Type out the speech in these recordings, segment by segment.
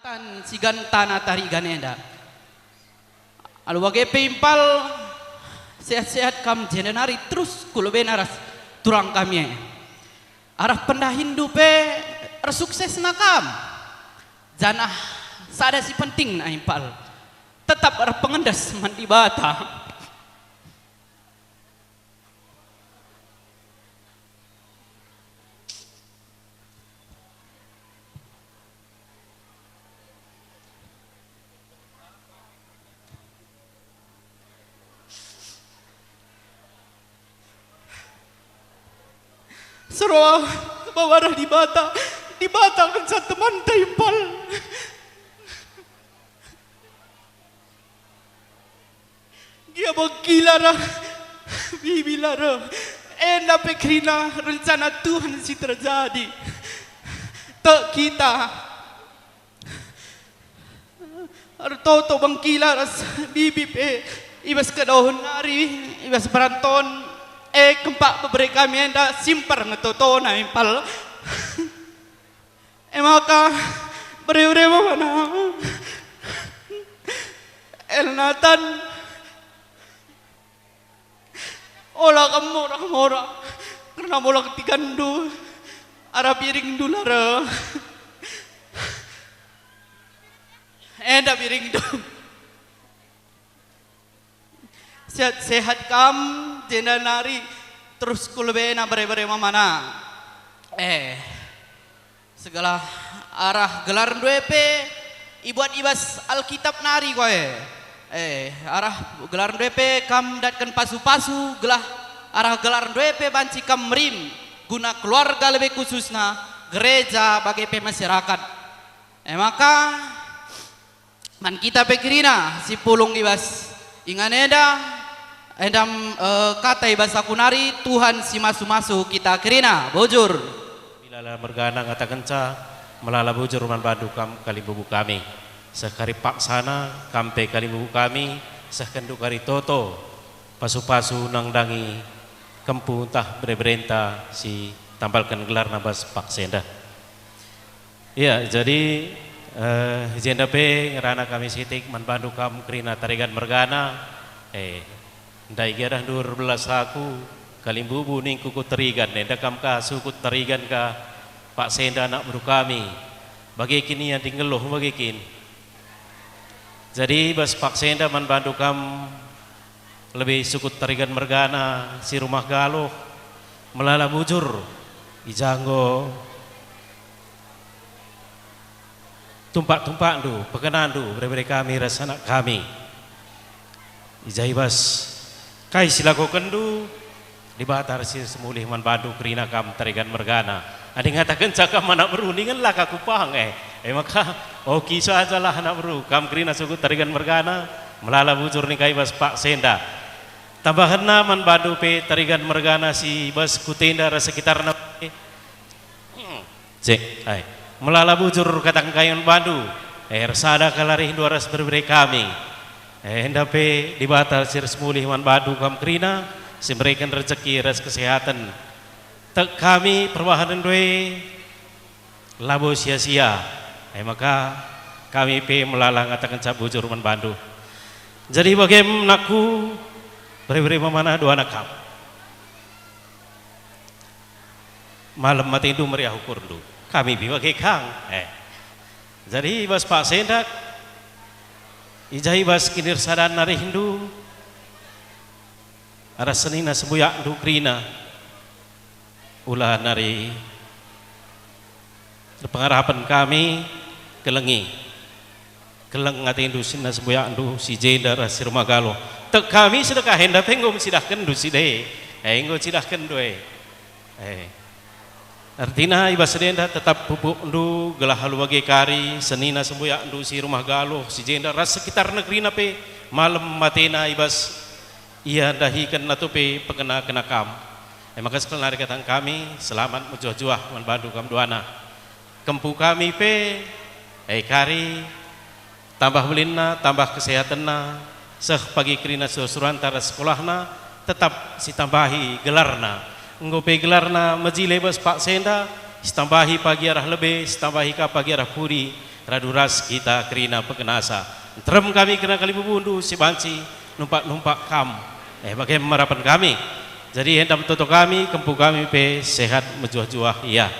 kan si gantana tari ganenda. Alu wage peimpal sehat-sehat kam jenenari terus kuloben aras turang kami. Arah pendahindu pe sukses nakam. Janah sada si penting na impal. Tetap arah pengendas mandi bata. Seroa bawarah di bata kan sa teman taimpal. Gia bagkilara bibilara ena pekrina rencana Tuhan si terjadi. Tak kita Artoto bangkilaras bibi pe ibas kadahon hari ibas peranton kempak beberapa kami enda simpar ngetoto na impal. Maka beri-beri mana El Nathan olah kamu mora karena bola ketikandu arah piring dulara enda piring du sehat-sehat kam jenanari terus kulbena bare-bare mamana segala arah gelar dwepe ibuat ibas alkitab nari koe arah gelar dwepe kam datkan pasu-pasu gelah arah gelar dwepe banci kam merim guna keluarga lebih khususnya gereja bagi masyarakat maka man kita pikirina si pulung ibas inganeda endam kata ibas kunari Tuhan si masu-masu kita kirina bujur bila mergana ngata kenca melala bujur man badu kam kali bubu kami sekari paksana kampe kali bubu kami sekendu kari toto pasu-pasu nang dangi kempu entah berenta si tampalkan gelar nabas paksenda. Iya jadi jenda pe ngerana kami sitik man badu kam kirina tarigan mergana ndai gerah 12 aku kalimbubu ning kuku terigan nenda kam ka suku terigan ka Pak Senda anak buru kami bagi kini yang tinggeluh bagi kin jadi bas Pak Senda man bantu kam lebih suku terigan mergana si rumah galuh melala bujur ijanggo tumpak-tumpak du pekenan du beri kami rasana kami ijai bas kai silaku kendu di batar si semulih man badu kerina kam tarigan mergana adi ngatakan cakap anak beru ni kan lah kaku pang maka kisah aja lah anak beru kam kerina suku tarigan mergana melala bujur ni kai bas Pak Senda tambahan na man badu pe tarigan mergana si bas kutenda sekitar na cek melala bujur katang kayon badu resada kalari hinduaras berberi kami hendak pe di batal sir semulih man badu kam kerina memberikan rezeki res kesehatan tak kami perwahanan doe labo sia-sia maka kami pe melalang atakan cabujur man bandu jadi bagaimana aku beri mana dua anak kam malam mati itu meriah ukur du kami bibagai kang jadi bas Pak Sendak ijai bas kinir sadan nari Hindu ada senina sembuyak du krina ulah nari pengharapan kami kelengi keleng ngati Hindu sina sembuyak du si jenda rasi rumah galo tek kami sedekah hendak penggom sidahkan du si de enggo sidahkan du artinya ibas sedenda tetap pupuk ndu gelah halu bagi kari senina sembuyak ndu si rumah galuh si jenda ras sekitar negeri nape malam matena ibas ia dahikan natu pe pekena kena kam maka sekalian hari katang kami selamat mujuah-juah man bandu kam duana kempu kami pe kari tambah belina tambah kesehatanna seh pagi kerina susuran tara sekolahna tetap si tambahi gelarna ngope gelarna majile bas Pak Senda tambahi pagi arah lebih tambahi ka pagi arah puri traduras kita kerina pekenasa terem kami kena kali bubundu si banci numpak kam bagaimana harapan kami jadi hendak toto kami kempu kami pe sehat menjuah-juah iya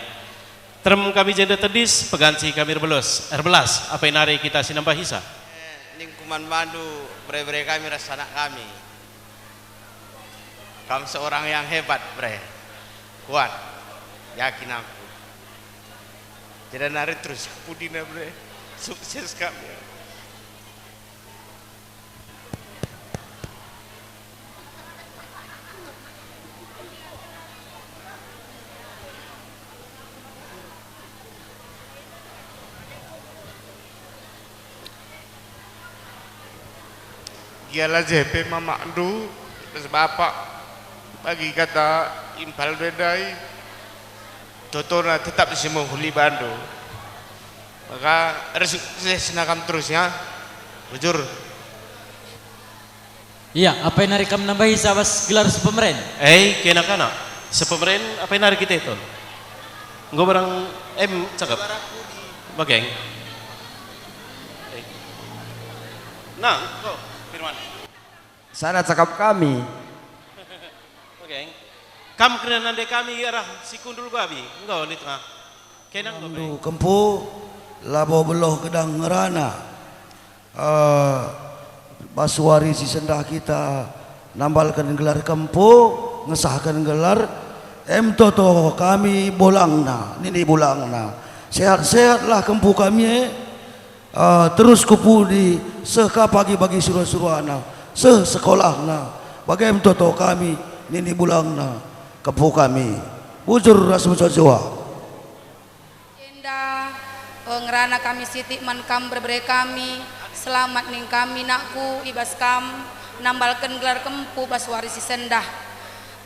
terem kami jenda tedis peganci kami erbelas apa yang nari kita sinambah hisa lingkungan Bandu bre kami rasa anak kami kamu seorang yang hebat bre kuat yakin aku tidak nari terus pudina bre sukses kami Gialah JP Mama Andu terus bapak bagi kata impal bedai Totona tetap di semua huli Bandu maka harus senakam terus ya bujur iya apa yang narik kamu nambahi sahabat gelar sepemeren kena sepemeren apa yang narik kita itu gue barang cakap bageng nah kok Firman sana cakap kami oke kam kena nande kami arah si kundul babi enggak di tengah kenang Bandu kempu labo beloh kedang ngerana basuari si sendah kita nambalkan gelar kempu ngesahkan gelar toto kami bolangna nini bolangna sehat-sehatlah kempu kami terus kupu di seka pagi-pagi suruh-suruhana sekolahna bagaimana toto kami nini bulangna kempu kami bujur rasa mencoba Jenda ngerana kami siti man kam berbere kami selamat ning kami nakku ibas kam nambalkan gelar kempu baswari si sendah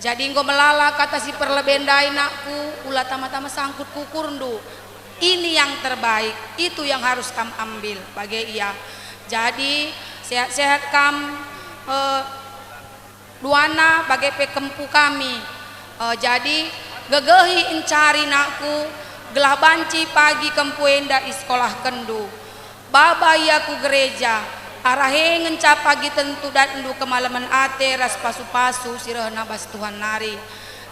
jadi engko melala kata si perlebendai nakku ulah tama-tama sangkut kukurndu ini yang terbaik itu yang harus kam ambil bagai iya jadi sehat-sehat kam duana bagai pekempu kami jadi gegehi encari nakku gelah banci pagi kempu enda di sekolah kendu baba ku gereja arahe ngencap pagi tentu dan endu kemalaman ate ras pasu-pasu sirehna bas Tuhan nari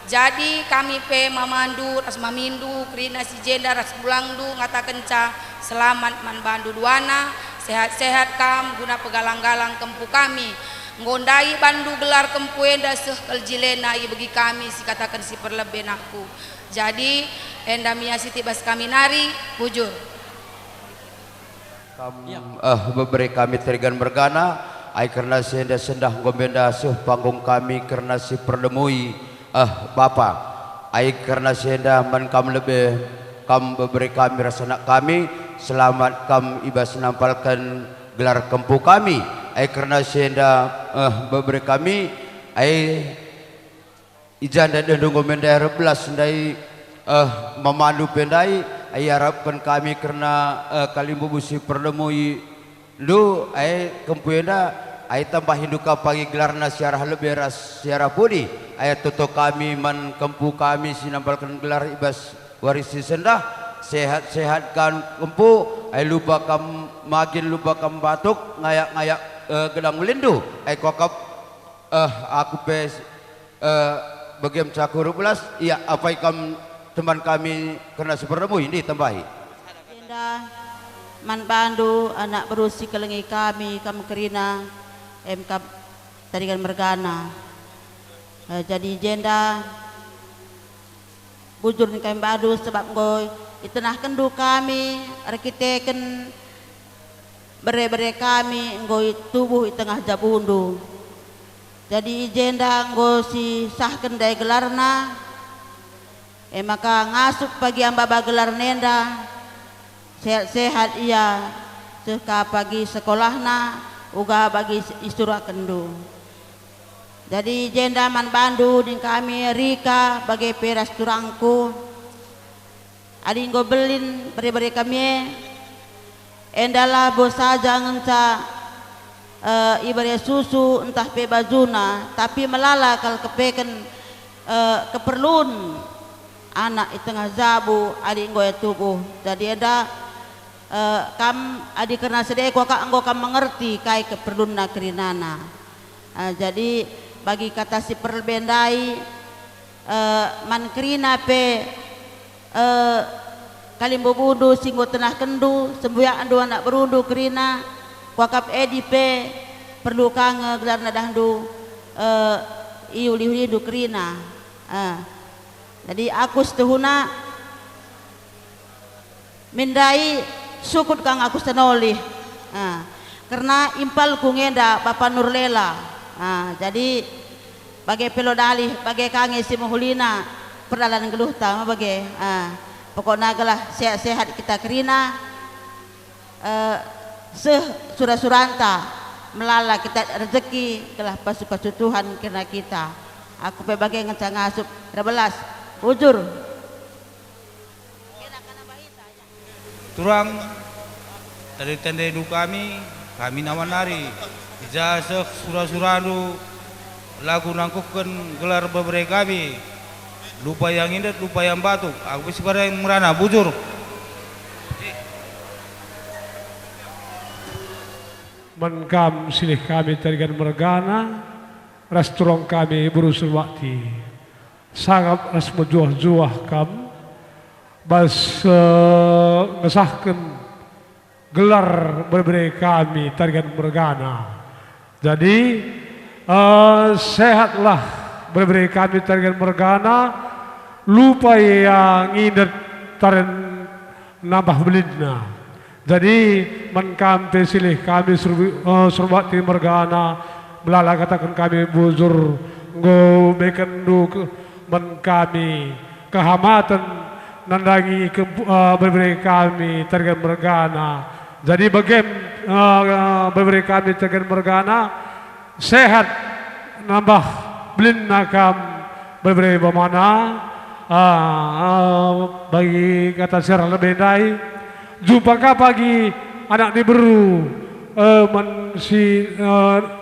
jadi kami pe mamandu ras mamindu krina si jenda ras bulangdu ngata kenca selamat man bandu duana sehat-sehat kam guna pegalang-galang kempu kami ngondai bandu gelar kempu enda sehkel jilena i bagi kami si katakan si perlebenakku jadi enda mia siti bas kami nari bujur beberi kami terigan bergana ai karena sendah gombenda suh panggung kami karena si perdemui Bapa ai karena sendah man kam lebih kam beberi kami rasana kami selamat kam ibas nampalkan gelar kempu kami ai karena sendah beberi kami ai ijanda dan gombenda reblas ndai memandu pendai ai harapkan kami karena kalimbu busi perdemui lu ai kempuenda ai tambah hinduka pagi gelarna siarah lebih ras siarah pudi ai toto kami man kempu kami sinambalkan gelar ibas warisi sendah sehat-sehatkan kempu ai lupa kam magin lupa kam batuk ngayak-ngayak gedang melindu ai kokap aku pe bagiem cakur belas iya apa ikam teman kami kena seperdemu ini tambahi Jenda man bandu anak berusi kelengi kami kerina MK tadikan mergana jadi jenda bujur ni kami badu sebab ngoy itenah kendu kami arkiteken bere-bere kami ngoy tubuh di tengah jabundu jadi jenda ngoy si sahken dai gelarna maka ngasup pagi amba bagelar nenda sehat-sehat ia seka pagi sekolahna uga bagi istura kendu jadi jenda man bandu di kami Rika bagi peras turangku adinggo belin beri-beri kami endala bosa jangan sa ibarat susu entah pe bajuna tapi melala kal kepeken keperluan anak di tengah zabu adik goya tubuh jadi ada kam adi karena sedek ka anggo kam mengerti kai keperlunna kerinana. Jadi bagi kata si perbendai man kerina pe kalimbo budu singgo tenah kendu sembuyak andu anak berundu kerina wakap edi pe perlu kang gelar nadahdu iuli du kerina. Jadi aku setuhuna mindai sukut kang aku senoli karena impal ku ngenda Bapak Nurlela. Jadi bagai pelodali bagai kange si muhulina perdalan geluh tama bagai pokoknya gelah sehat-sehat kita kerina suranta melala kita rezeki gelah pasu-pasu Tuhan kena kita. Aku pe bagai ngecang asup 13 bujur turang dari tenda hidup kami nawanari ijazah surah-surahdu lagu nangkukan gelar beberapa kami lupa yang indah lupa yang batuk aku bisa pada yang merana bujur menkam silih kami tarigan mergana restoran kami berusul waktu sangat rasmu juah kam bas ngesahkan gelar berberi kami tarigan mergana. Jadi sehatlah berberi kami tarigan mergana lupa yang ingat tarian nambah belidna. Jadi menkam silih kami surbakti mergana melala katakan kami buzur ngo bekendu men kami kehamatan nandangi berberi kami tarigan mergana. Jadi bagaimana berberi kami tarigan mergana sehat nambah belin nakam berberi bamana bagi kata serah lebih dai jumpa pagi anak diberu si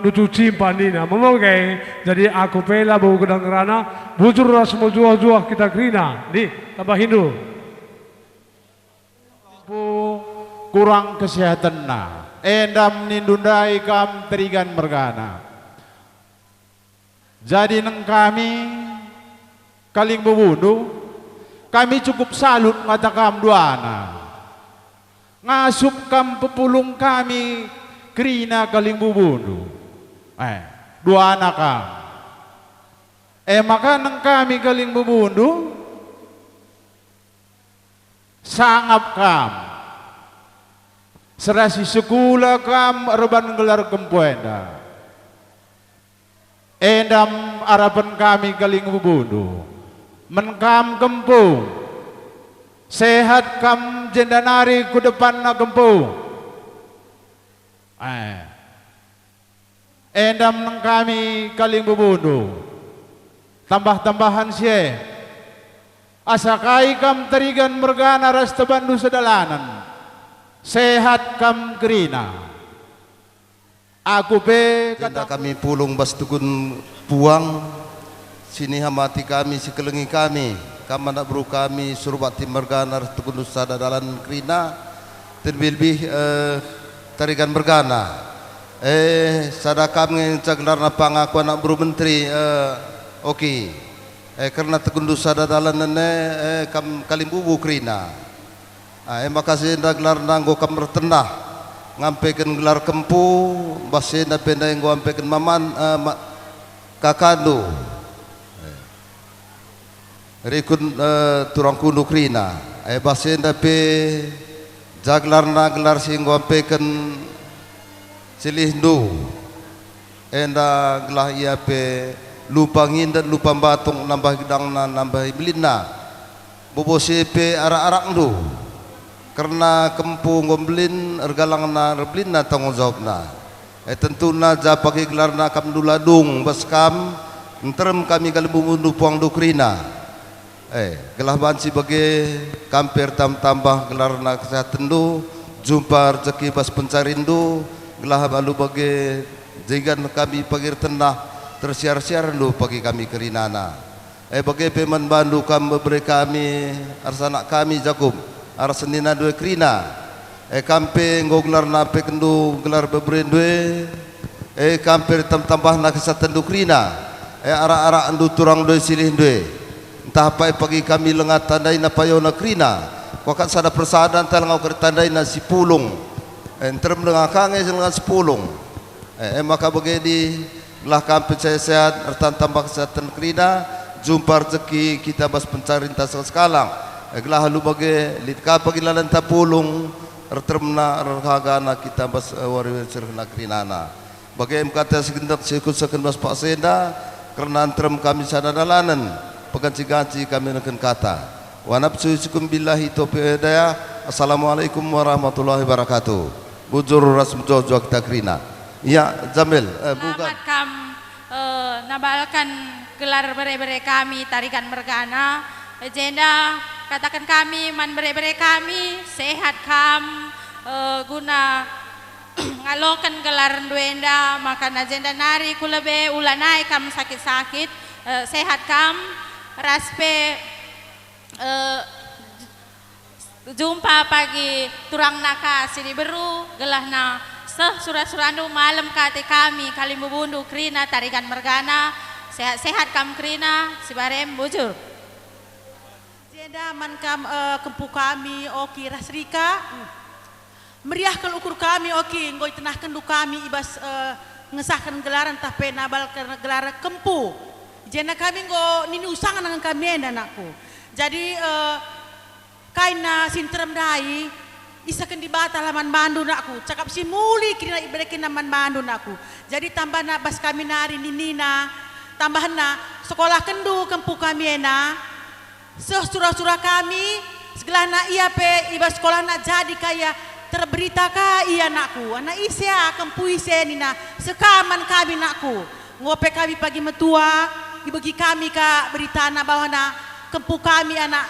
nutu cimpan nina memogai. Jadi aku pela bau gedang rana bujur semua juah kita kerina di tambah Hindu kurang kesehatan endam nindundai kam terigan mergana. Jadi neng kami kaling bubundu kami cukup salut ngatakam duana ngasup kam pepulung kami kerina kaling bubundu dua anak kam maka neng kami kaling bubundu sangap kam serasi sekolah kam reban gelar kempuenda endam harapan kami kaling bubundu menkam kempung sehat kam jendanari ku depan na kempung endam nang kami kaling bubundu tambah-tambahan siye asakai kam terigan mergana ras tebandu sedalanan sehat kam kerina aku pe kata kami pulung bas tukun puang sini hamati kami si kelengi kami anak bro kami surbati mergana tukun sada dalan kerina terlebih tarikan mergana sada kami caglar na pangaku anak bro menteri oke karena tukun sada dalan nene kalimbubu kerina makasih ndaglar nanggo kamar tenah ngampaikan gelar kempu basin na penda yang ngampaikan maman kakando rikun turang kuno krina basin na pe jaglar na gelar sing ngampaikan silihnu enda gelah ia pe lupa ngindat lupa batung nambah gedang na nambah belina bobo pe arak-arak ndu karena kempu ngomblin ergalang na reblin na tanggung jawab na tentu na ja pakai gelar na kam duladung baskam enterem kami kali bumundu puang dukrina gelah banci bagi kamper tambah gelar na kesehatan du jumpa rezeki bas pencarindu gelah balu bagi jangan kami pagir tenah tersiar-siar du pagi kami kerinana bagi peman bandu kam beri kami arsanak kami jakum arsenina dua krina kampe nggo gelar nape kendu gelar bebrendwe kampe tambah na kesatan dukrina ara-ara andu turang doi silih doi entah apa pagi kami lengat tandai na payo na krina wakat sada persadan tal ngau tandai na sipulung enterem dengan kange dengan sepulung maka begini lah kampe saya sehat ertan tambah kesehatan krina jumpa rezeki kita bas pencari tas sekalang gelah halu bagi litka pagi lalan tapulung ertermna erhagana kita bas wari serna krinana bagi mkata segendak sikut sekendas Pak Senda karena antrem kami sadadalanan peganci-ganci kami nekan kata wa nafsuikum billahi taufiq hidayah. Assalamualaikum warahmatullahi wabarakatuh. Bujur rasm jojo kita krina ya Jamil bukan kam nabalkan gelar bere-bere kami tarikan mergana agenda katakan kami man bere-bere kami sehat kam guna ngalokan gelar duenda makan agenda nari kulebe ulanai kam sakit-sakit sehat kam raspe jumpa pagi turang naka sini beru gelahna surat-surandu malam kate kami kalim bubundu krina tarikan mergana sehat-sehat kam krina sibarem bujur jenda man kam kempu kami oki rasrika meriahkan ukur kami oki ngoi tenah kendu kami ibas ngesahkan gelaran tapi nabal karena gelaran kempu jenda kami ngo nini usangan dengan kami anakku jadi kaina sinterem dai isakan di bata laman bandu nakku cakap si muli kira ibrekin laman bandu nakku jadi tambah na bas kami nari ninina tambahan na sekolah kendu kempu kami ena surah-surah kami segala na iya pe iba sekolah na jadi kaya terberita ka iya nakku anak isya kempu isya nina sekaman kami nakku ngope kami pagi metua dibagi kami ka berita na bawah na kempu kami anak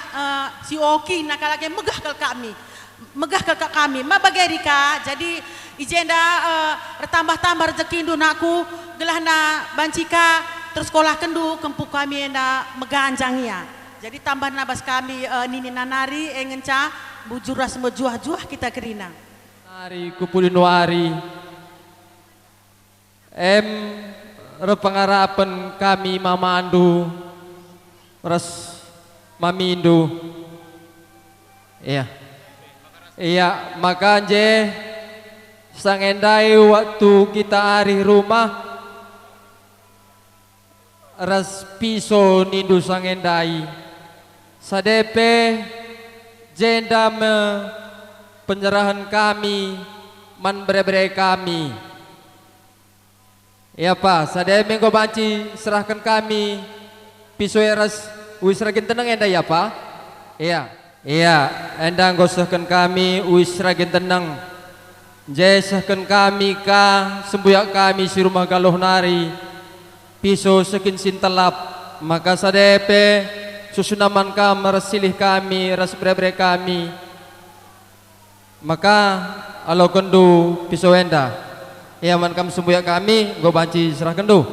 si Oki nak lagi megah ke kami mabagerika jadi ijenda bertambah-tambah rezeki indu nakku gelah na bancika terus sekolah kendu kempu kami ena meganjangnya jadi tambah nabas kami nini nanari engenca bujuras mejuah-juah kita kerina nari kupulinuari repengarapan kami mama andu ras mami indu iya maka je sang endai waktu kita hari rumah ras piso nindu sang endai sadepe jenda penyerahan kami man bere-bere kami iya pak sadepe engko banci serahkan kami piso ras wis ragin tenang endai ya pak iya endang gosahkan kami wis ragin tenang jesahkan kami ka sembuyak kami si rumah galuh nari piso sekin sintelap maka sadepe susunaman ka merasilih kami ras bre kami maka alo kendu piso enda iya man kam sembuyak kami go banci serah kendu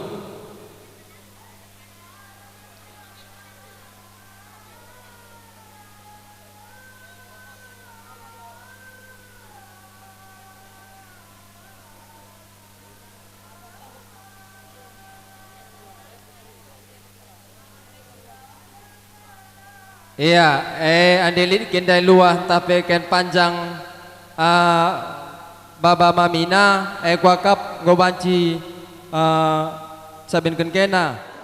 iya andelit kendai luah tapi ken panjang baba mamina kuakap gobanci sabin ken kena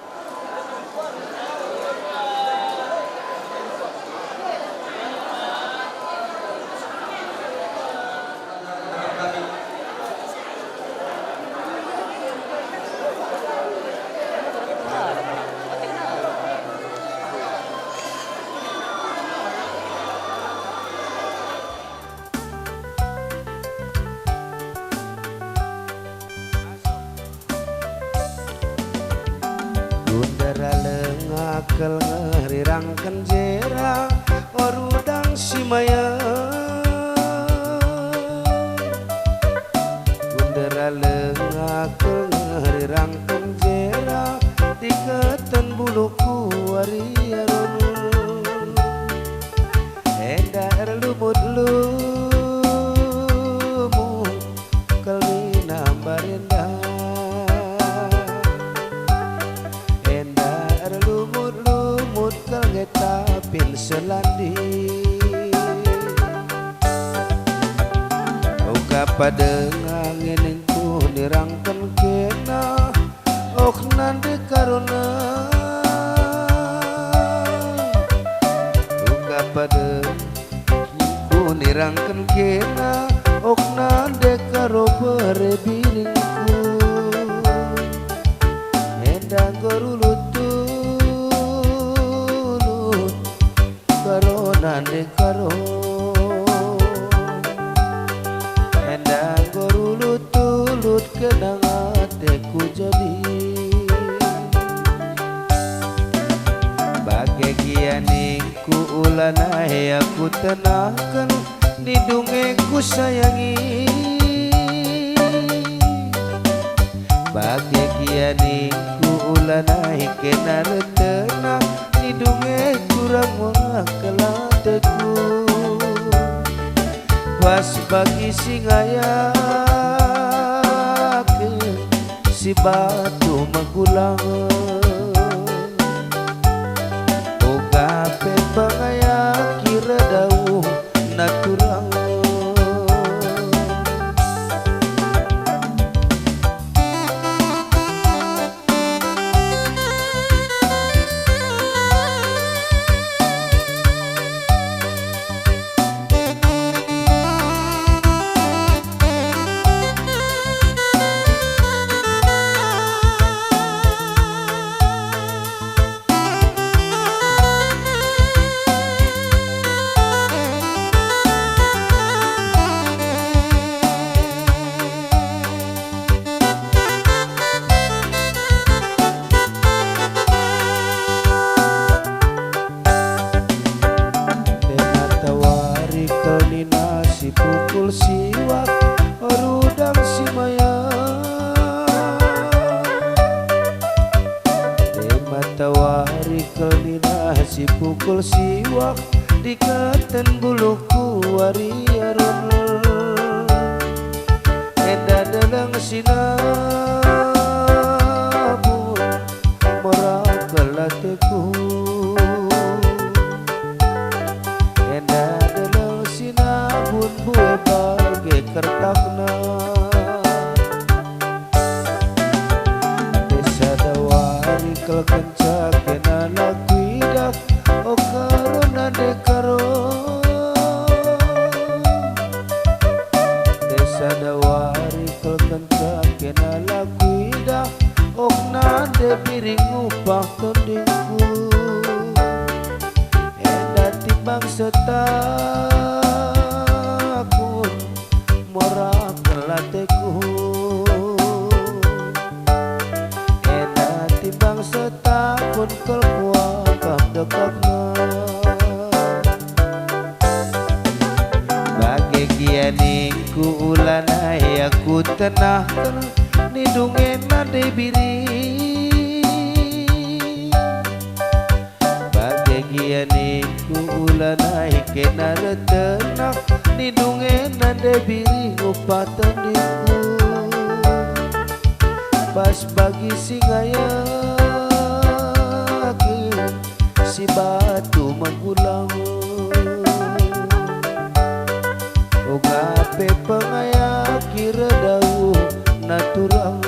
Kel ngerirangkan jera orudang simaya bundera lengakel ngerirangkan jera diketan buluku wariarun enda lumut lu Kapada ngangin ku nirangkan kena ok nande karuna kapada ku nirangkan kena ok nande karo berebiringku endang gorulut tulut karo nande karo tulut kenang ateku jadi bahagianingku ulanai aku tenangkan lindungiku sayangi bahagianingku ulanai kena retenang lindungi kurang mengakalateku was bagi singaya si batu magulang oga pe pangaya kira dau naturang pukul siwak orudang si maya matawari kelina si pukul siwak dikaten buluku wariaron enda dalang sinabun morak kelateku enda dalang sinabun buah bagai kertakna desa dawari kel kencak kena lakuidak o karona dekaro desa dawari kel kencak kena lakuidak ok nade piring upah tondingku enda timbang setakun morak kelateku enda timbang setakun kel kuakap dekapna bahagianingku ulanai aku tenahkan nidungen nade biri bahagianingku ulanai kena retenak nidungen nade biri upah tendiku pas bagi singaya si batu menggulang ogape pengaya kira dau natural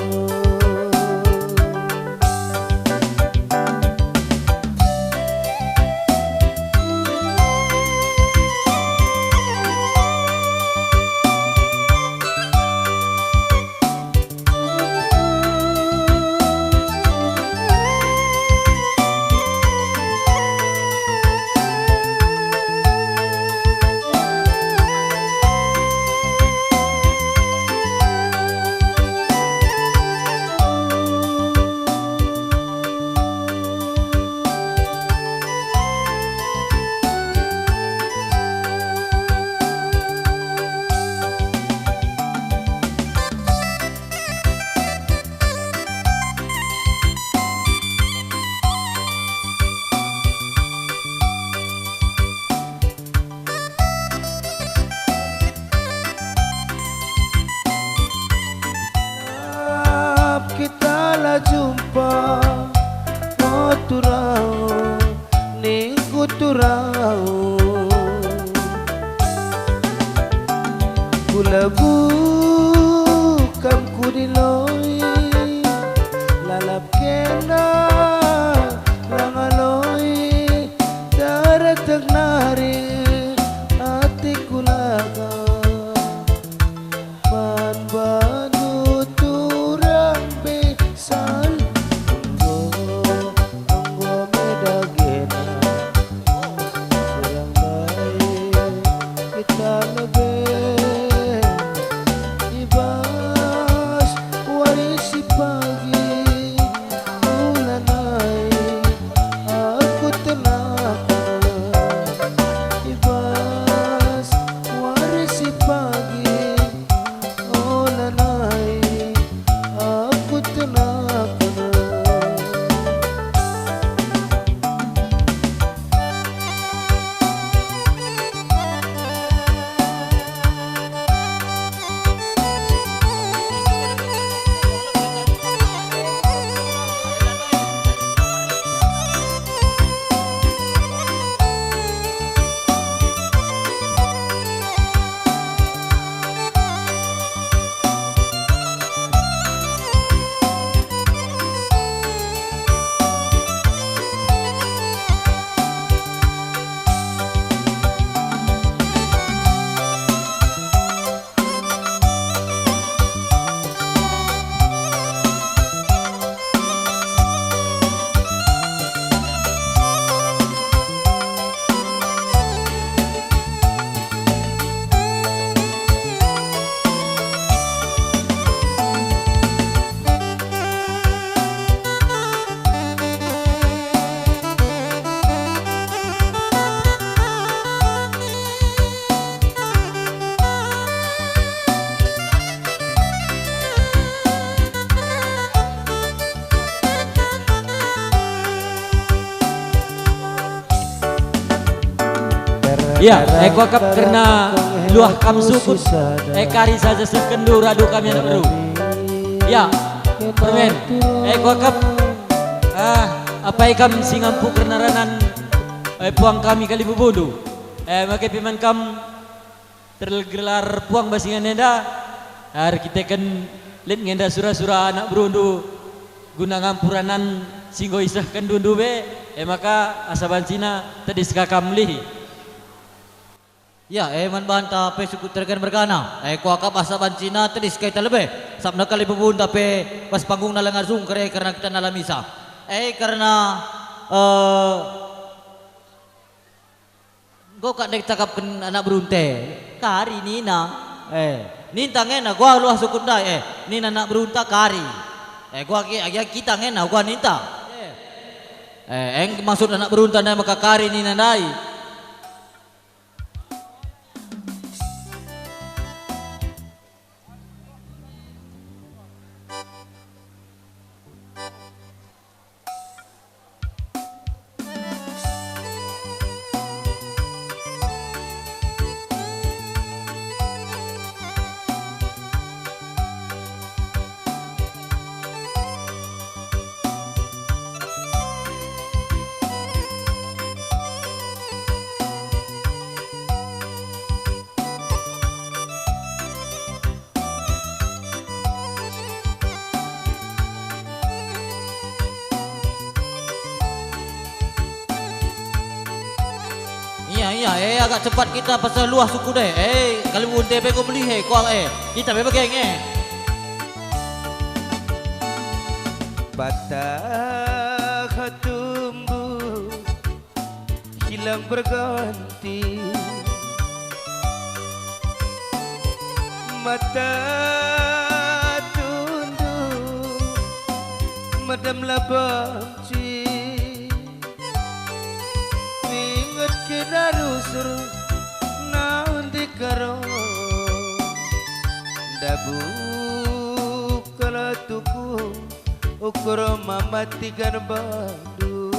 Ya, eko kap karena luah kam sukut kari saja sekendu radu kami anak beru. Ya, permen eko kap apa ikam singampu karena ranan puang kami kali bubulu. Maka piman kam tergelar puang basingan nenda. Hari kita kan lihat ngenda surah-surah anak berundu guna ngampuranan singgo isah kan dundu be. Maka asaban Cina tadi sekakam lihi. Ya, man banta pe suku tergan bergana. Ko akap asaban Cina tadi sekai lebih. Sabna kali bubun tapi pas panggung nalangar zung kere karena kita nalam misa. Karena go kak dek cakapkan anak berunte. Kari nina. Ninta ngena gua luah sukunda nina anak berunta kari. Gua kita ngena gua ninta. Maksud anak berunta na maka kari nina dai. Iya, agak cepat kita pasal luah suku deh. Kalau mau TP kau beli kau kita bebek geng Patah tumbuh hilang berganti, mata tunduk madamlah benci. Darusur naun dikaro dabu kalatuku ukur mamatikan badu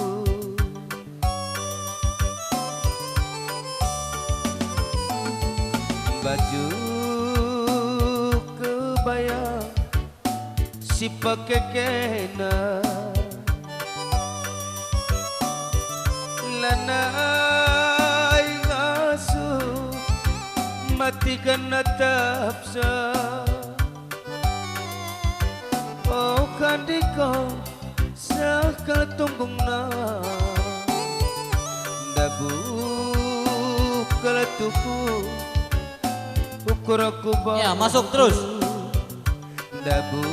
baju kebaya si pakai kena lana matikan natapsa oh kandiko sakal tunggung na dabu kalatuku ukur aku ya masuk terus dabu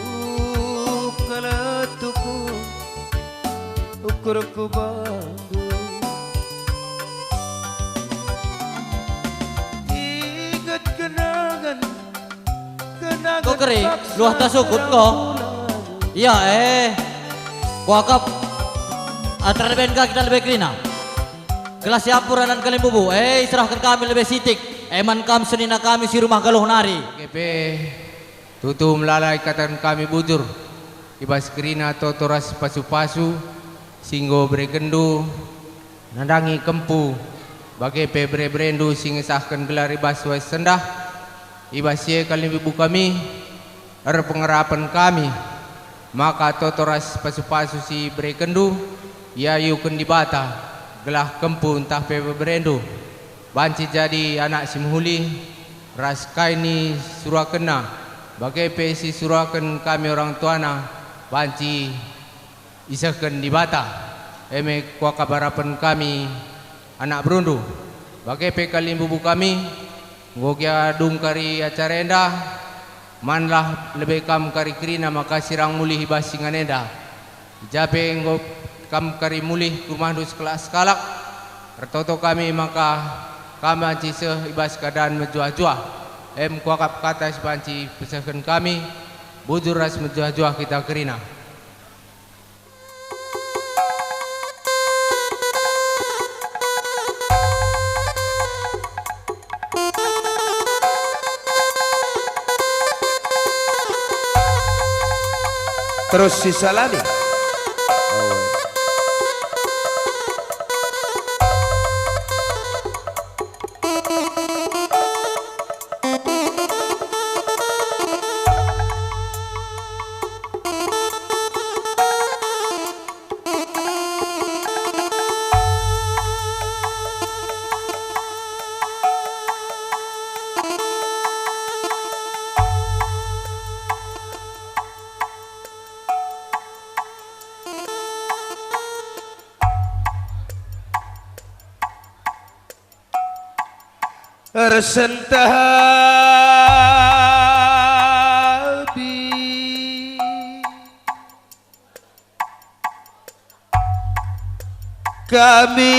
kalatuku ukur aku bandu kau keri, luah tasukut kau. Iya kau akap antara lebih kita lebih kerina. Kelas siapura dan kalian bubu. Serahkan kami lebih sitik. Man kam senina kami si rumah galuh nari. GP tutu melalai katakan kami bujur. Ibas kerina totoras pasu-pasu singgo beregendu nandangi kempu. Bagi bre-brendu singisahkan gelar ibas was sendah. Ibasye kali ibu kami pengerapan kami maka totoras pasu-pasu si berekendu ya yuken di bata gelah kempu entah pebe berendu banci jadi anak simhuli raskaini surakena bagai pesi suraken kami orang tuana banci isaken di bata eme kwa kabarapan kami anak berundu bagai pekali ibu kami Gogia dung kari acara endah manlah lebih kam kari kerina maka sirang mulih basingan endah jape ngop kam kari mulih rumah dus kelas kalak retoto kami maka kami cise ibas keadaan menjuah-juah kuakap kata sepanci pesakan kami bujur ras menjuah-juah kita kerina. Terus sisa lagi. resentabi kami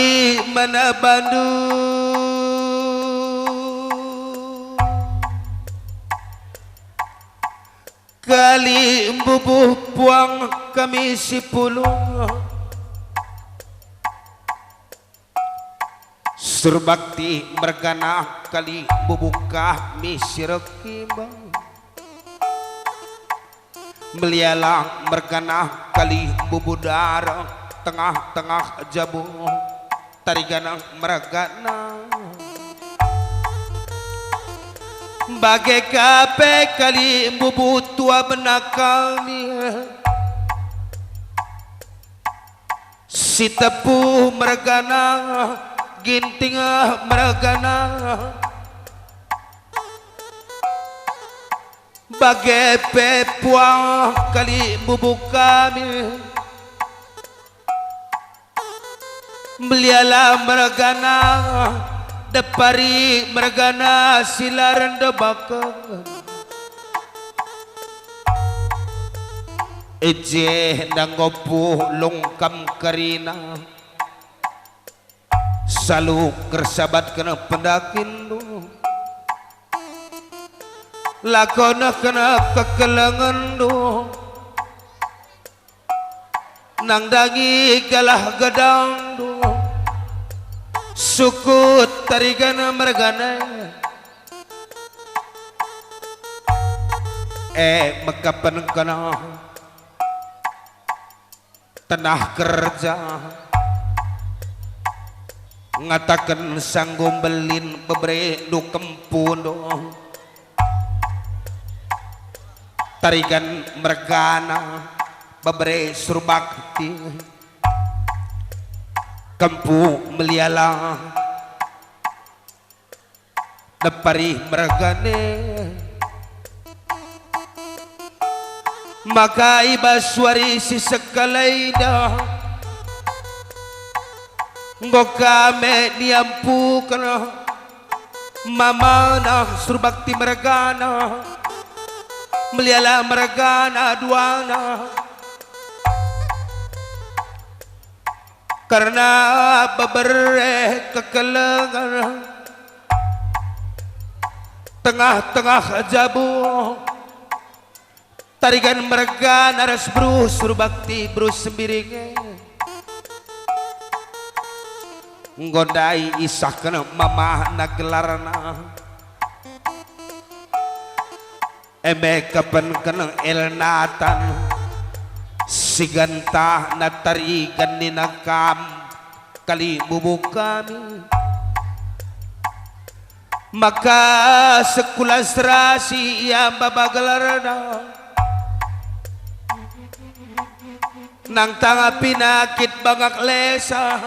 mana Bandung kali bubuh puang kami si pulung surbakti mergana kali bubuka misi rekibang melialang mergana kali bubudara tengah-tengah jabu tariganang mergana bagai kape kali bubu tua benak kami si tepu mergana ginting mergana bagai pepuang kali bubu kami meliala mergana depari mergana silaran debakan eje nanggopu longkam karina salu kersabat kena pendakin do lakona kena kekelangan do nang dangi galah gadang do sukut tarigana mergana mekapan kena tanah kerja ngatakan sanggup belin bebre du kempun do tarigan mergana bebre surbakti kempu meliala depari mergane maka ibaswari si sekalaida ngokame niampu kana mamana surbakti mergana meliala mergana duana karena bebereh kekelengan tengah-tengah jabu tarigan mergana ras bru surbakti bru sembiringe nggodai isah kena mamah nagelarna kapan kena elnatan siganta natari ganinakam kali bubu kami maka sekulas rasi yang babagalarna nang tanga pinakit bangak lesa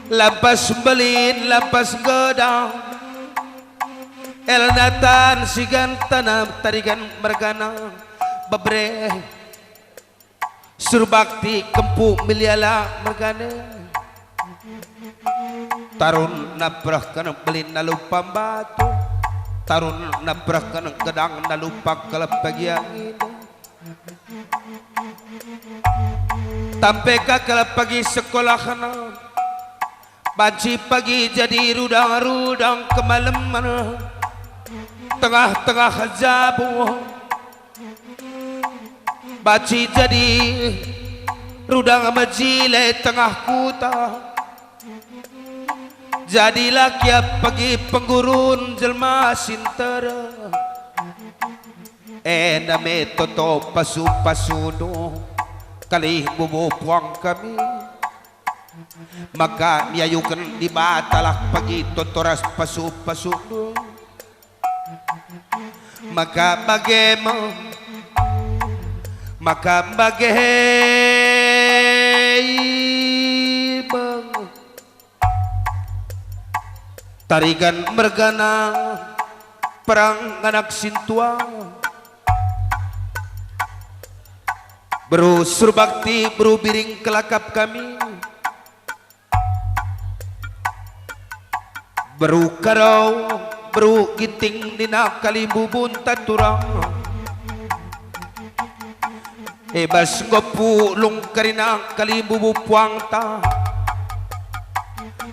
lampas belin lampas gedang elnatan sigantana tarigan mergana bebre surbakti kempu miliala mergane tarun nabrah kana belin nalupa batu tarun nabrah kana gedang nalupa kalapagian tampe ka kalapagi sekolah kana banci pagi jadi rudang-rudang kemalaman tengah-tengah jabu baci jadi rudang majile tengah kuta jadilah kiap pagi penggurun jelma sintera name toto pasu-pasuno kali bubu puang kami maka niayukan di batalah pagi totoras pasu-pasuno maka bagaimana tarigan mergana perang anak sintua bro surbakti bro biring kelakap kami Beru karau beru giting dina kalibubun taturang Ebas ngopulong karina kalibubu puang ta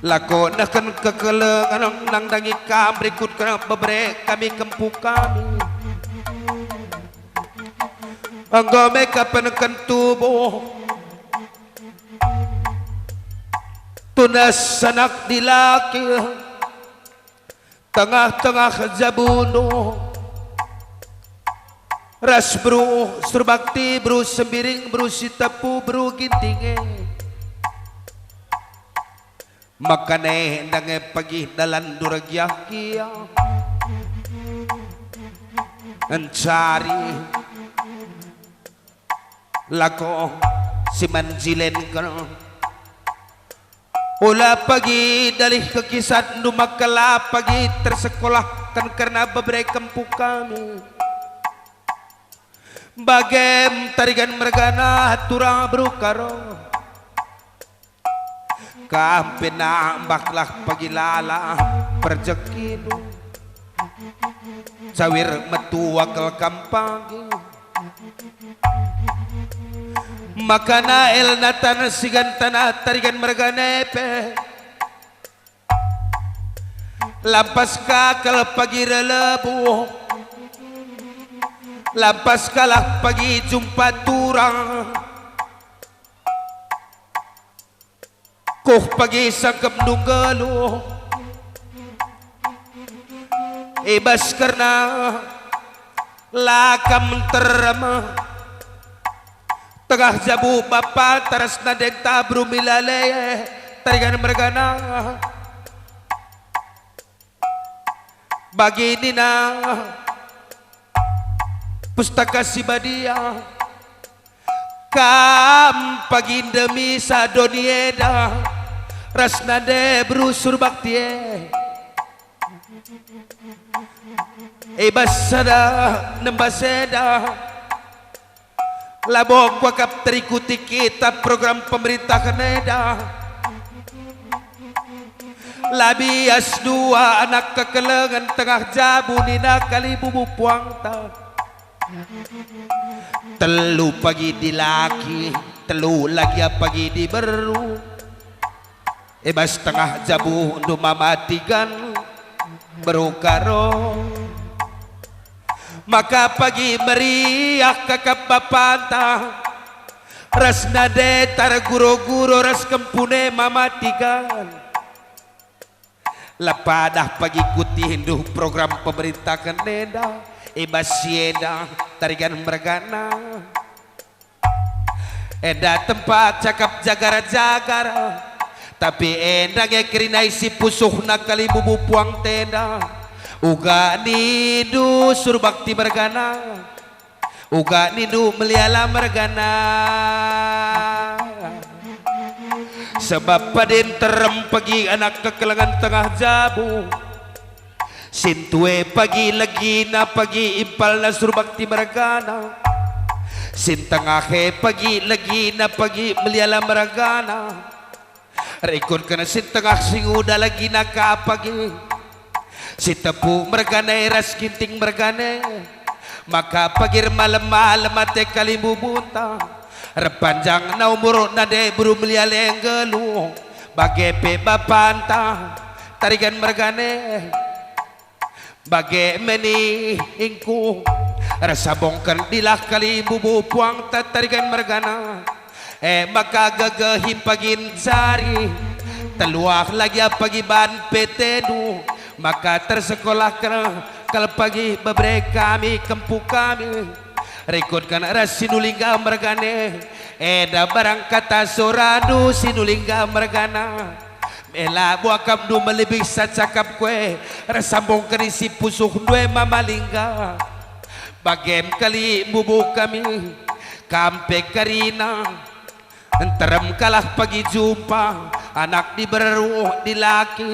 Lako nakan kekelengan nang dangi kam berikut kena bebre kami kempu kami Anggo meka penekan tubuh Tunas sanak dilaki Tengah-tengah jabuno Ras bro, surbakti bro, sembiring bro, sitapu bro, gintinge Makane nange pagi dalan duragyakia Mencari Lako si manjilen kano Ula pagi dalih kekisat numakala pagi tersekolah kan karena beberapa kampung kami Bagem tarigan mergana turang berukaro Kampena baklah pagi lala perjekinu Cawir metu wakal kampang Makana el natan sigan tanah tarigan merganepe Lampas kakal pagi relebu Lampas kalah pagi jumpa turang Kuh pagi sangkep nunggalo Ibas karena lakam terama Tengah jabu bapa taras nadeng tabru milale tarigan mergana Bagi nina Pustaka Sibadia Kam pagi demi sadonieda Rasnade brusur baktie Ebasada nembaseda Labok wakap terikuti kita program pemerintah Kanada Labias dua anak kekelengan tengah jabu nina kalibubu puangta Telu pagi di laki Telu lagi pagi di beru Ebas tengah jabu untuk mamatikan berukaro Maka pagi meriah kakap bapanta Ras nade tar guro-guro ras kempune mamatikan Lapadah pagi kuti hindu program pemerintah Kanada Ibas sieda tarigan mergana Eda tempat cakap jagara-jagara Tapi endang ekrinai si pusuh nakali bubu puang tenda Uga nidu surbakti mergana Uga nidu meliala mergana Sebab paden terem pagi anak kekelangan tengah jabu Sintue pagi lagi na pagi impal na surbakti mergana Sintengahe pagi lagi na pagi meliala mergana Rekod kena sintengah singuda lagi na kapagi Sitepu mergana eras kinting mergane Maka pagir malam-malam ate kalimbu bunta Repanjang na umur na de buru meliala enggelu Bagepe bapanta tarigan mergane Bagi meni ingku rasa bongkar dilah kali bubu puang tatarigan mergana maka gagahim pagin sari teluah lagi pagi ban petedu maka tersekolah kal pagi bebre kami kempu kami rekodkan rasinulingga mergane eda barang kata soradu sinulingga mergana Mela buakam du melebih sacakap kue Resambong kerisi pusuh due mamalingga Bagem kali bubu kami Kampe karina Enterem kalah pagi jumpa Anak di beru di laki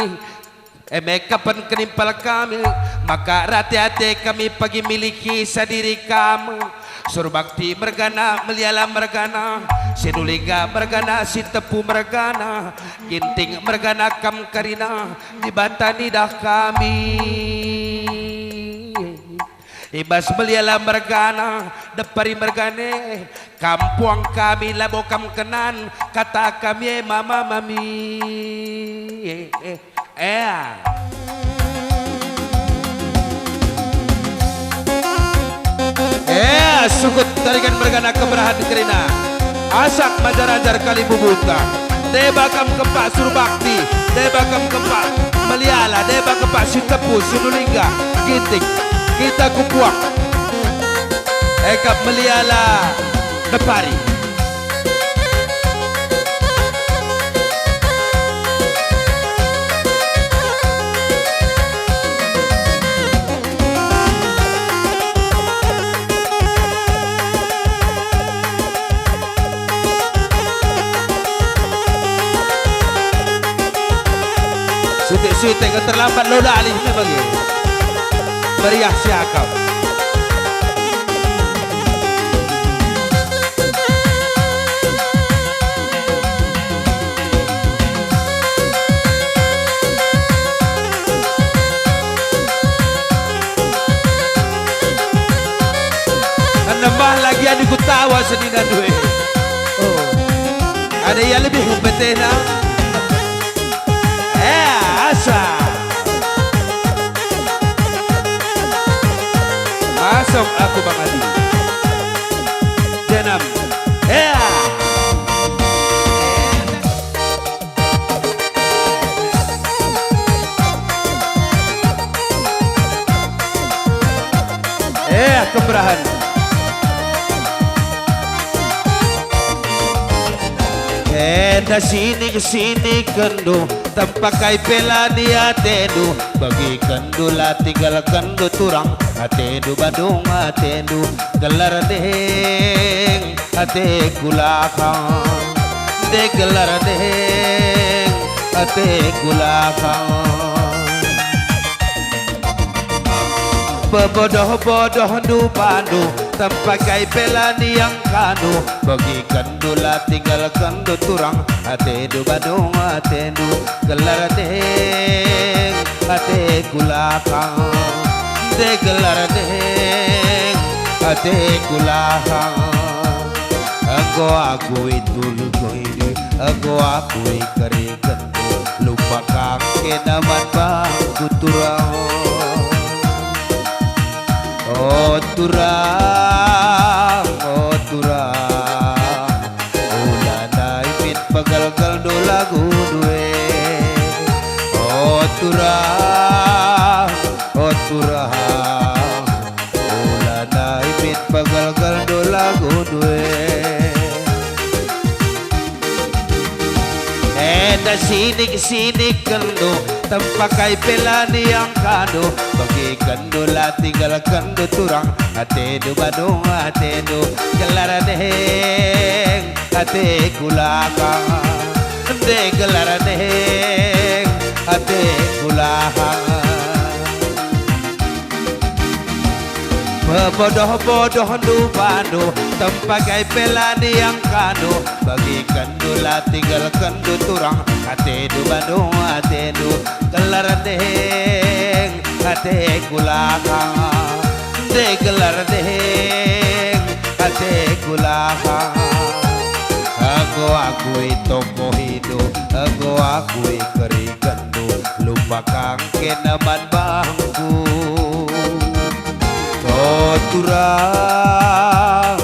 kapan kenimpal kami, maka hati-hati kami pagi miliki sadiri kamu. Surbakti mergana, meliala mergana, sinuliga mergana, sintepu mergana, ginting mergana kam karina, dibatani dah kami. Ibas meliala mergana, depari mergane, kampung kami labo kam kenan, kata kami mama mami. Sukut tarikan mergana keberahan kerina, asak majar-ajar kali bubuta, debakam kepak surbakti, debakam kepak meliala, debak kepak sitepu, sunulingga, ginting, kita kupuak, ekap meliala, depari. Suite yang terlambat lo dah alih bagi meriah siakap. Nambah lagi ada kutawa senina duit. Oh, ada yang lebih kompeten. Masuk aku Bang Adi Jenam kemerahan enda sini kesini kendo tampakai pela dia tendu bagi kendo lah tinggal kendo turang atendu Badung atendu gelar deng ate kulakang de gelar deng ate kulakang bodoh-bodoh du pandu tampakai pela yang kanu bagi kendo lah tinggal kendo turang atendu Badung atendu gelar deng ate kulakang de gelar deng ate kulahang aku itu lukoini aku kerikan lupa kake naman bangku turang oh turang ulana imit pagal-gal do lagu duwe oh turang ulana imit pagal-gal do lagu duwe sini kendo tampakai pelani yang kando bagi kendo lah tinggal kendo turang atendu Badung atendu gelar deng ate kulakang de gelar deng ate kulakang bodoh-bodoh du pandu tampakai pelani yang kando bagi kendo lah tinggal kendo turang atendu Badung atendu gelar deng ate kulakang de gelar deng ate kulakang aku toko hidup aku kerikan du lupakan kenaman bangku oh turang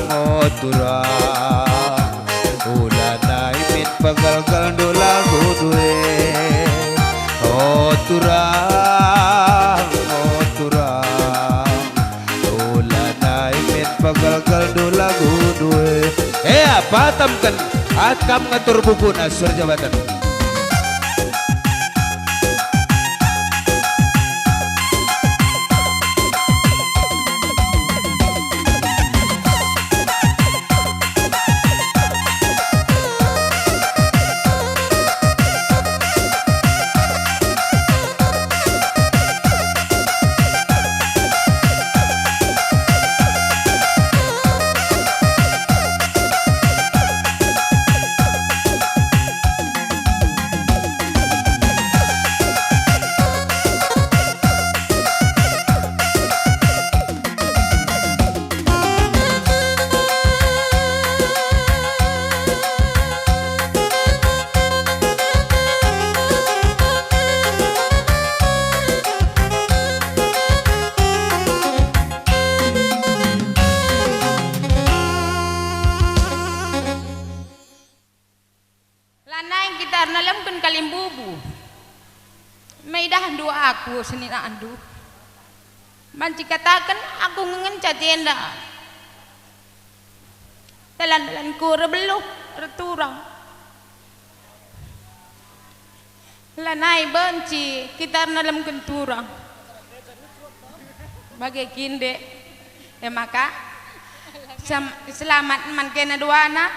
ulana imit pagal-gal do lagu duwe oh turang ulana imit pagal-gal do lagu duwe apa tamkan akam ngatur buku nasur jabatan aku senina andu. Banci katakan aku ngenca tenda. Dalan-dalanku rebeluh returang. Lanai benci kita dalam kenturang. Bagai kinde. Ya maka selamat man kena dua anak.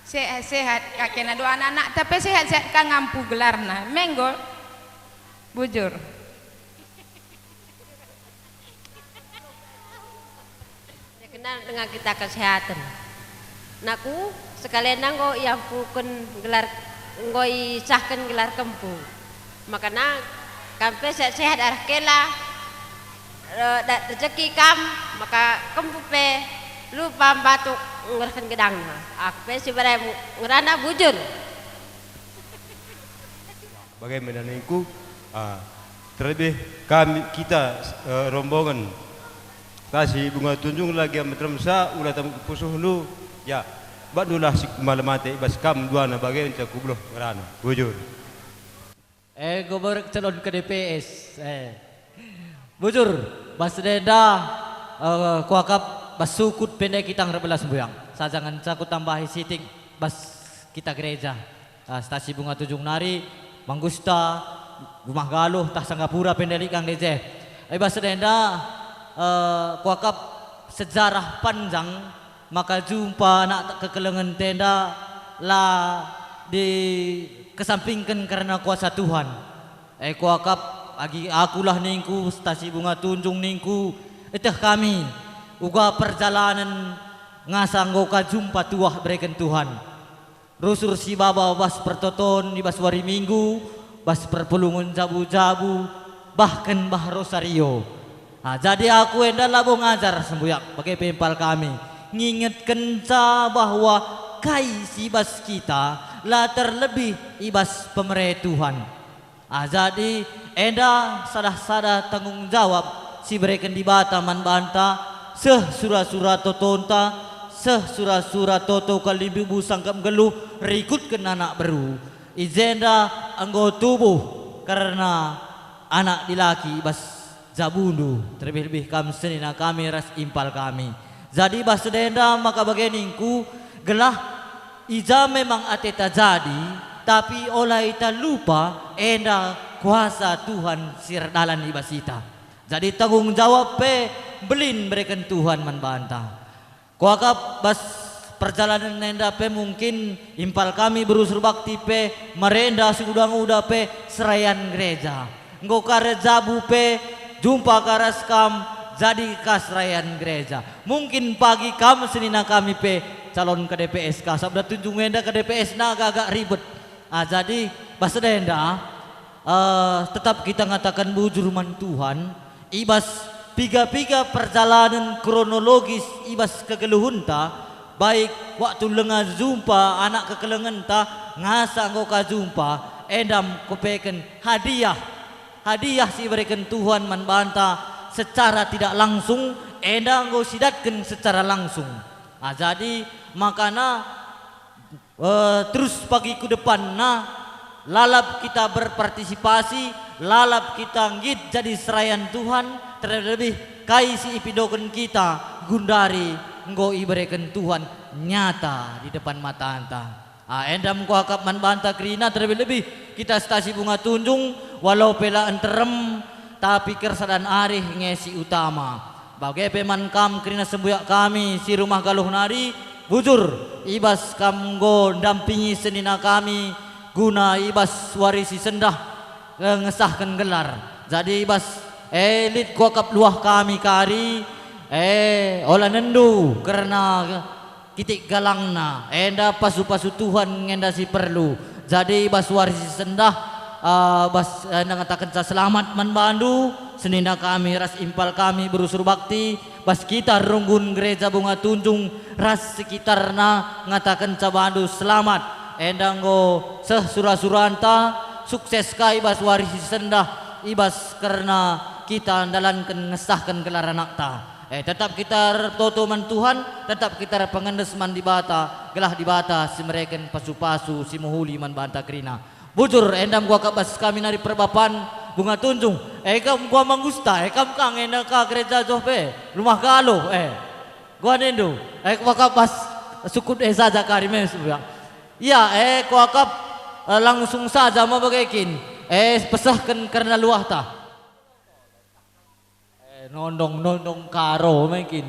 Sehat-sehat kakena dua anak tapi sehat-sehat kan ngampu gelarna. Menggol. Bujur. Ya kenal dengan kita kesehatan. Naku sekalian nanggo yang pukun gelar ngoi sahkan gelar kempu. Makanya kampe sehat arah kela rezeki kam maka kempu pe lupa batuk ngerkan gedang. Aku pe si bare ngerana bujur. Bagaimana niku? Terlebih kita rombongan kasih bunga tunjung lagi yang metremsa ulah tamu pusuh lu ya badulah si malamate bas kam dua na bagai untuk kubloh ngerana bujur. Gubernur calon ke DPS. Bujur, bas denda kuakap bas sukut pendek kita ngerebelas buyang. Sajangan caku tambahi siting bas kita gereja. Stasi bunga tunjung nari, Manggusta, Rumah Galuh, tah Sanggapura pendek kang DJ. Bas denda kuakap sejarah panjang maka jumpa anak kekelengan tenda lah dikesampingkan karena kuasa Tuhan. Kuakap agi akulah ningku stasi bunga tunjung ningku itah kami uga perjalanan ngasanggo ka jumpa tuah berikan Tuhan. Rusur si baba bas pertoton di bas wari minggu bas perpulungan jabu-jabu bahkan bah rosario. Jadi aku enda labo ngajar sembuyak bagai pempal kami ngingetkan bahwa kai si bas kita lah terlebih ibas pemerintah Tuhan. Jadi enda sadah-sadah tanggung jawab si berikan di bata man banta seh surah-surah totonta seh surah-surah toto kalibu sangkap geluh rikutkan anak baru izenda anggo tubuh karena anak dilaki ibas zabundu terlebih-lebih kami senina kami ras impal kami. Jadi bas denda maka bagianinku gelah ija memang ateta jadi tapi oleh ita lupa enda kuasa Tuhan sirdalan ibas ita. Jadi tanggung jawab pe belin berikan Tuhan membantah. Kuakap bas perjalanan enda pe mungkin impal kami berusur bakti pe merenda sudang-udah pe serayan gereja. Engkau karejabu pe jumpa karas kam jadi kasrayan gereja. Mungkin pagi kamu senina kami pe calon ke DPS ka sabda tunjung enda ke DPS na agak ribet. Jadi bahasa denda tetap kita ngatakan bujur man Tuhan ibas piga-piga perjalanan kronologis ibas kegeluhunta baik waktu lengah jumpa anak kekelengenta ngasa engkau ka jumpa endam kopeken hadiah si berikan Tuhan man banta secara tidak langsung enda engkau sidatkan secara langsung. Jadi makana terus pagi ke depan lalap kita berpartisipasi lalap kita ngit jadi serayan Tuhan terlebih kai si ipidoken kita gundari engkau iberikan Tuhan nyata di depan mata anta. Endam ku akap man banta krina terlebih-lebih kita stasi bunga tunjung walau pela enterem tapi kersadan arih ngesi utama bagai peman kam krina sembuyak kami si Rumah Galuh nari bujur ibas kamgo dampingi senina kami guna ibas warisi sendah ngesahkan gelar. Jadi ibas elit kuakap luah kami kari olah nendu karena kitik galangna enda pasu-pasu Tuhan ngenda si perlu. Jadi ibas warisi sendah bas ngatakan selamat man bandu senina kami ras impal kami berusur bakti bas kita runggun gereja bunga tunjung ras sekitarna ngatakan cabandu selamat endanggo seh surah-suranta sukses kai bas warisi sendah ibas karena kita andalankan ngesahkan gelar anakta. Tetap kita toto man Tuhan tetap kita pengendes man di bata gelah di bata si mereken pasu-pasu si muhuli man banta krina. Bujur endam gua kabas kami nari perbapan bunga tunjung. Kam gua mangusta, kam kangen ka gereja Jope, rumah galuh, gua nendo. Wakap pas sukut saja karime sudah. Ya, wakap langsung saja mau bagaikin. Pesahkan karena luah ta. Nondong karo mungkin.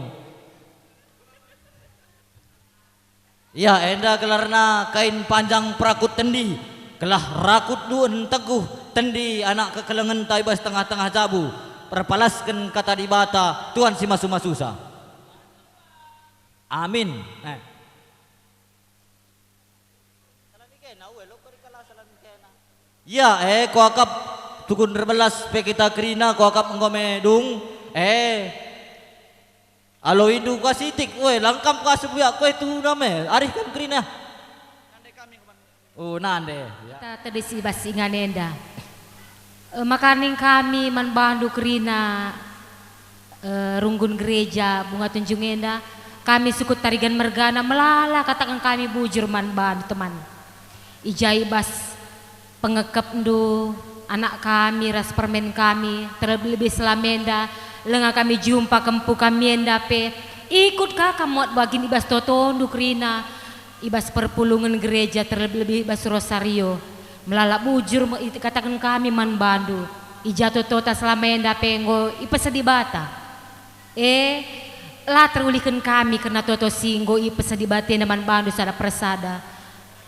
Ya, enda gelarna kain panjang prakut tendi. Kelah rakut duun teguh tendi anak kekelengan taibas tengah-tengah jabu. Perpalaskan kata di bata Tuhan si masu-masusa. Amin. Ya, kuakap tukun rebelas pe kita krina kuakap ngomedung. Alo indu kasitik, langkam kasubuya kue tu name. Arih kan krina. Oh nande. Kita tadi si basinganenda. Makaning kami manbandu krina runggun gereja bunga tunjungenda. Kami sukut tarigan mergana melala katakan kami bujur manbandu teman. Ijai bas pengekep ndu anak kami ras permen kami terlebih selamenda lenga kami jumpa kempu kami endape ikut kakak muat bagin ibas toto ndu krina. Ibas perpulungan gereja terlebih ibas rosario melalak bujur katakan kami man bandu ijato tota selamenda penggo ipes di bata lah terulihkan kami karena toto singgo ipes di bata man bandu sada persada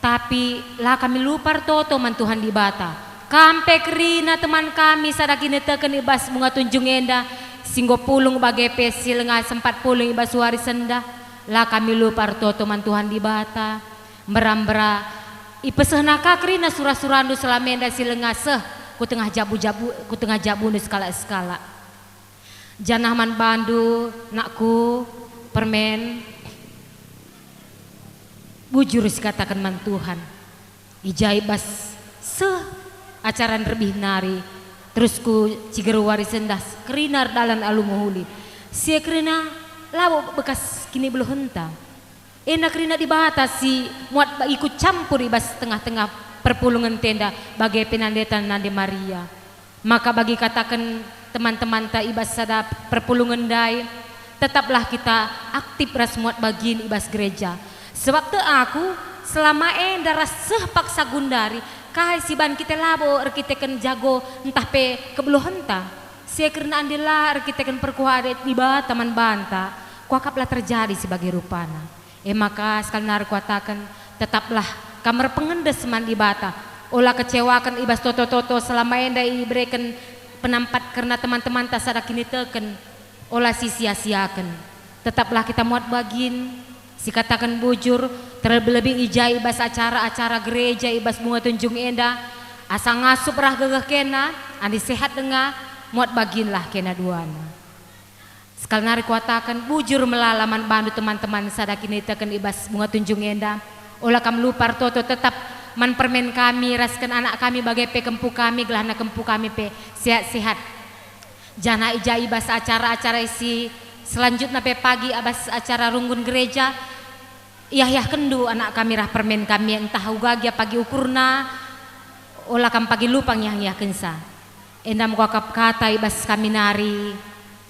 tapi lah kami lupar toto man Tuhan di bata kampe kerina teman kami sada kini teken ibas bunga tunjung enda singgo pulung bagai pesi lenga sempat pulung ibas wari senda lah kami lupar toto man Tuhan di bata merambra ipesehna kakrina surah-surandu selamenda silengaseh ku tengah jabu nu skala-skala janah man bandu nakku permen bujur katakan man Tuhan ijai bas acaran lebih nari terus ku cigeru wari sendas krinar dalan alumuhuli sia krina lawo bekas kini belum henta enak rina di batasi muat ikut campur ibas tengah-tengah perpulungan tenda bagai penandetan Nande Maria maka bagi katakan teman-teman tak ibas sada perpulungan dai tetaplah kita aktif ras muat bagian ibas gereja sebab te aku selama ras paksa gundari kahai siban kita labo kita kan jago entah pe kebeluh henta sia kerna andela kita kan perkuadet di bata man banta kuakaplah terjadi sebagai rupana maka sekali nar kuatakan tetaplah kamar pengendes man di bata olah kecewakan ibas toto-toto selama enda iberikan penampat karena teman-teman tak sadar kini teken olah sia-siakan tetaplah kita muat bagin si katakan bujur terlebih ijai ibas acara-acara gereja ibas bunga tunjung enda asa ngasup rah gegeh kena andi sehat dengar muat baginlah kena duana sekali nari kuatakan bujur melalaman bandu teman-teman sadakini teken ibas bunga tunjung enda olah kam lupar toto tetap man permen kami raskan anak kami bagai pe kempu kami gelahna kempu kami pe sehat-sehat jana ija ibas acara-acara isi selanjutnya pe pagi abas acara runggun gereja yah kendu anak kami rah permen kami entah ugagia pagi ukurna olah kam pagi lupang yah kensa endam kuakap kata ibas kami nari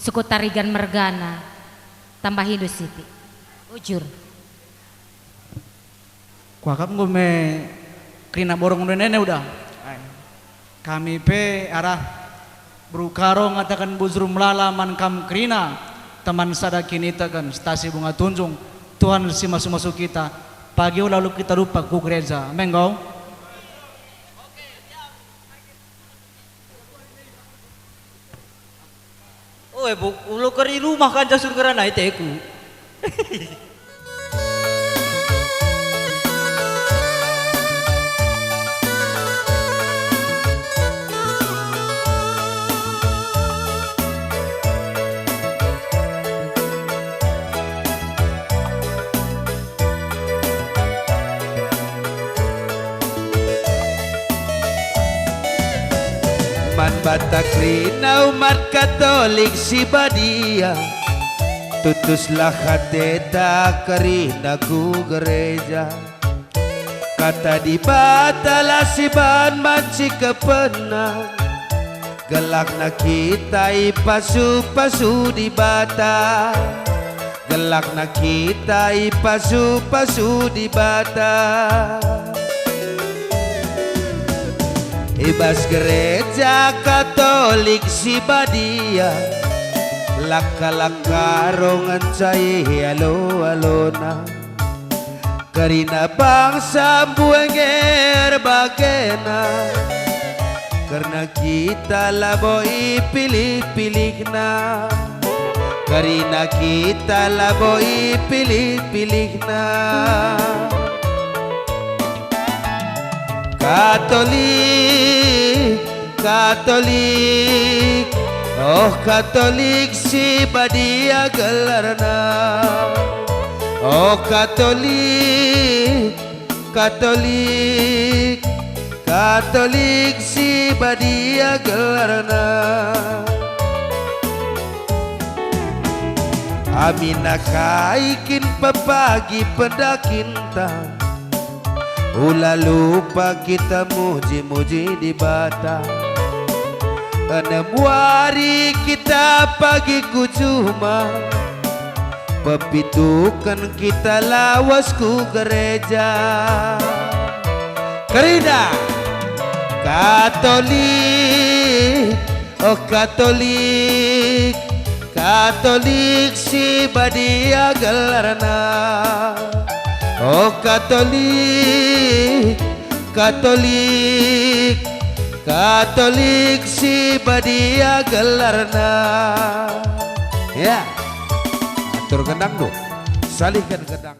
suku tarigan mergana tambah hidup siti ujur kuakap ngume krina borong nene udah kami pe arah berukaro ngatakan buzur melala man kam krina teman sadakini tekan stasi bunga tunjung Tuhan si masuk-masuk kita pagi lalu kita lupa ku gereja menggau ulo kari rumah kan jasur kerana iteku. Man Batakrina umat Katolik si Badia tutuslah hateta karina ku gereja kata di batala si ban manci kepenang Gelakna kita pasu-pasu di bata, gelakna kita pasu-pasu di bata. Ibas gereja Katolik si badia, laka-laka rongan cai alo-alona. Karina bangsa buenger bagena, karena kita laboi pilih-pilih na. Karena kita laboi pilih-pilih na. Katolik, Katolik, oh Katolik si badia gelarna. Oh Katolik, Katolik, Katolik si badia gelarna. Amina kaikin papagi pendakinta, ula lupa kita muji-muji di bata. 6 hari kita pagi ku cuma pepitukan kita lawas ku gereja. Karina Katolik, oh Katolik, Katolik si badia gelarna. Oh Katolik, Katolik, Katolik si badia gelarna. Ya, atur gendang do, salihkan gendang.